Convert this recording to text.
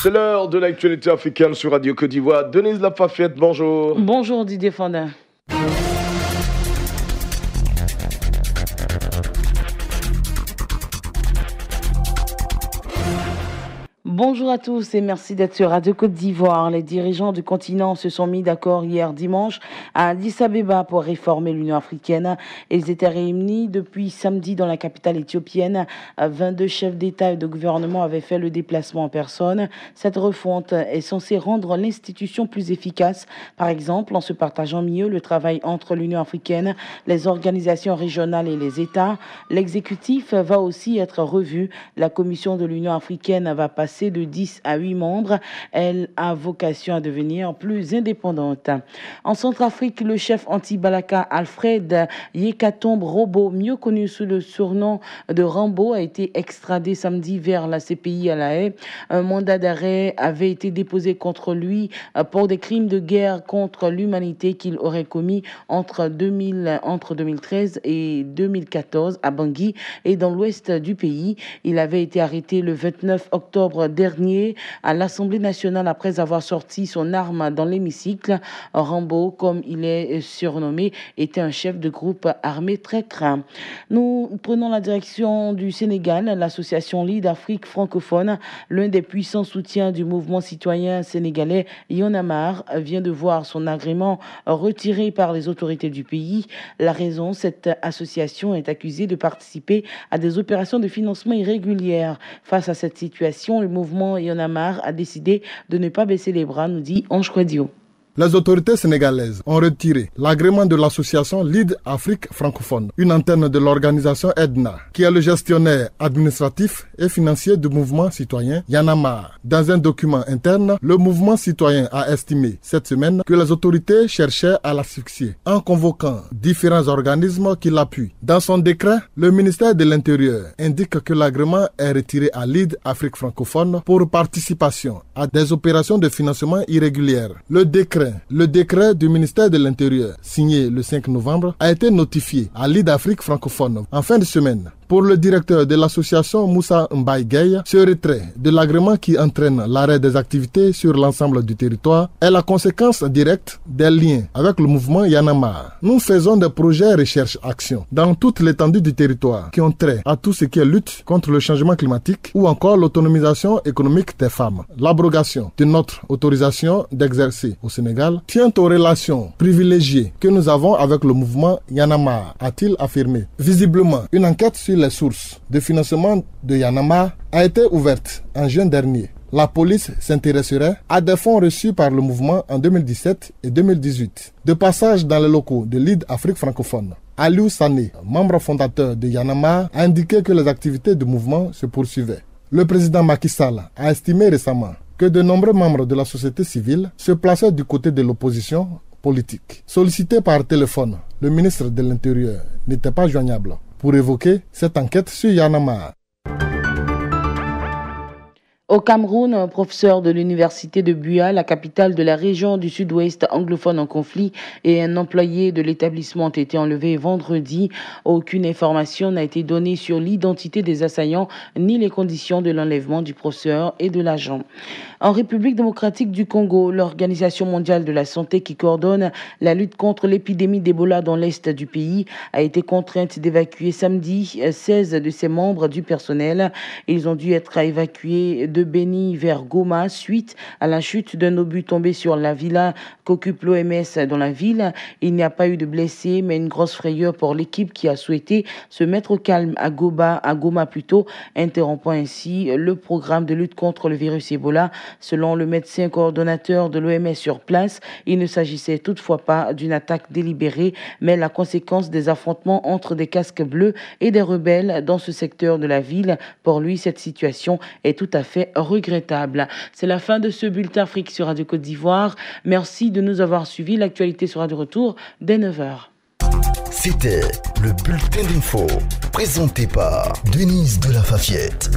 C'est l'heure de l'actualité africaine sur Radio Côte d'Ivoire. Denise Lafafette, bonjour. Bonjour Didier Fondin. Bonjour à tous et merci d'être sur Radio Côte d'Ivoire. Les dirigeants du continent se sont mis d'accord hier dimanche à Addis Abeba pour réformer l'Union africaine. Ils étaient réunis depuis samedi dans la capitale éthiopienne. 22 chefs d'État et de gouvernement avaient fait le déplacement en personne. Cette refonte est censée rendre l'institution plus efficace, par exemple en se partageant mieux le travail entre l'Union africaine, les organisations régionales et les États. L'exécutif va aussi être revu. La commission de l'Union africaine va passer de 10 à 8 membres. Elle a vocation à devenir plus indépendante. En Centrafrique, le chef anti-Balaka Alfred Yekatombe Robo, mieux connu sous le surnom de Rambo, a été extradé samedi vers la CPI à La Haye. Un mandat d'arrêt avait été déposé contre lui pour des crimes de guerre contre l'humanité qu'il aurait commis entre 2013 et 2014 à Bangui et dans l'ouest du pays. Il avait été arrêté le 29 octobre dernier à l'Assemblée nationale après avoir sorti son arme dans l'hémicycle. Rambo, comme il est surnommé, était un chef de groupe armé très craint. Nous prenons la direction du Sénégal. L'association Lead Afrique francophone, l'un des puissants soutiens du mouvement citoyen sénégalais Y'en a marre, vient de voir son agrément retiré par les autorités du pays. La raison, cette association est accusée de participer à des opérations de financement irrégulières. Face à cette situation, le mouvement Y'en a marre a décidé de ne pas baisser les bras, nous dit Ange Kouadio. Les autorités sénégalaises ont retiré l'agrément de l'association Lead Afrique francophone, une antenne de l'organisation EDNA, qui est le gestionnaire administratif et financier du mouvement citoyen Y'en a marre. Dans un document interne, le mouvement citoyen a estimé cette semaine que les autorités cherchaient à l'asphyxier en convoquant différents organismes qui l'appuient. Dans son décret, le ministère de l'Intérieur indique que l'agrément est retiré à Lead Afrique francophone pour participation à des opérations de financement irrégulières. Le décret du ministère de l'Intérieur, signé le 5 novembre, a été notifié à Lead Afrique francophone en fin de semaine. Pour le directeur de l'association Moussa Mbaye Gueye, ce retrait de l'agrément qui entraîne l'arrêt des activités sur l'ensemble du territoire est la conséquence directe des liens avec le mouvement Y'en a marre. Nous faisons des projets recherche-action dans toute l'étendue du territoire qui ont trait à tout ce qui est lutte contre le changement climatique ou encore l'autonomisation économique des femmes. L'abrogation de notre autorisation d'exercer au Sénégal tient aux relations privilégiées que nous avons avec le mouvement Y'en a marre, a-t-il affirmé. Visiblement, une enquête sur les sources de financement de Y'en a marre a été ouverte en juin dernier. La police s'intéresserait à des fonds reçus par le mouvement en 2017 et 2018. De passage dans les locaux de Lead Afrique francophone, Aliou Sané, membre fondateur de Y'en a marre, a indiqué que les activités du mouvement se poursuivaient. Le président Macky Sall a estimé récemment que de nombreux membres de la société civile se plaçaient du côté de l'opposition politique. Sollicité par téléphone, le ministre de l'Intérieur n'était pas joignable pour évoquer cette enquête sur Y'en a marre. Au Cameroun, un professeur de l'université de Buea, la capitale de la région du sud-ouest anglophone en conflit, et un employé de l'établissement ont été enlevés vendredi. Aucune information n'a été donnée sur l'identité des assaillants ni les conditions de l'enlèvement du professeur et de l'agent. En République démocratique du Congo, l'Organisation mondiale de la santé qui coordonne la lutte contre l'épidémie d'Ebola dans l'est du pays a été contrainte d'évacuer samedi 16 de ses membres du personnel. Ils ont dû être évacués de Beni vers Goma suite à la chute d'un obus tombé sur la villa qu'occupe l'OMS dans la ville. Il n'y a pas eu de blessés, mais une grosse frayeur pour l'équipe qui a souhaité se mettre au calme à Goma plutôt, interrompant ainsi le programme de lutte contre le virus Ebola. Selon le médecin coordonnateur de l'OMS sur place, il ne s'agissait toutefois pas d'une attaque délibérée, mais la conséquence des affrontements entre des casques bleus et des rebelles dans ce secteur de la ville. Pour lui, cette situation est tout à fait regrettable. C'est la fin de ce bulletin Afrique sur Radio Côte d'Ivoire. Merci de nous avoir suivis. L'actualité sera de retour dès 9h. C'était le bulletin d'info présenté par Denise de la Fafette.